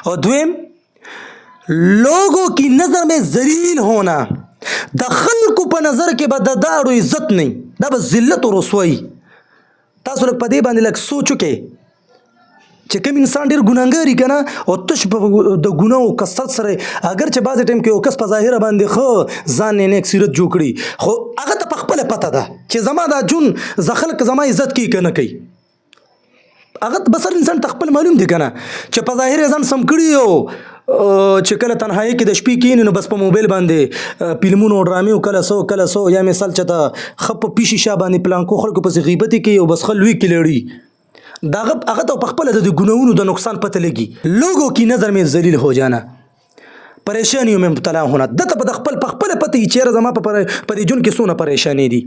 और دویم लोगों की नज़र में ذلیل होना د خلکو په نظر کې به د داړو عزت نه دا به ذلت او رسوایي. تاسو لږ په دې باندې لږ سوچ وکړئ چې کوم انسان ډېر ګناهګار وي که نه او تش د ګناهو کثرت سره اگر چې بعضې ټایم کې یو کس په ظاهره باندې ښه ځان یې نیک سیرت جوړ کړي خو هغه ته په خپله پته ده چې زما دا جون خلک زما عزت کوي که نه کوي. هغه بس هر انسان ته خپل معلوم دی که نه چې په ظاهر یې ځان سم کړي او چې کله تنهایي کې د شپې کښېني نو بس په موبایل باندې فلمونو او ډرامې کله سو یا مثال چې ته ښه په پیشي شا باندې پلانکو خلکو پسې غیبتې کوي او بس ښه لوی کې لړي دا هغه ته په خپله د ګناهونو د نقصان پته لګي. لوگوں کی نظر میں ذلیل ہو جانا پریشانیوں میں مبتلا ہونا دته په خپل پته یې چیرې زما په دې جون کې څونه پریشانې دي.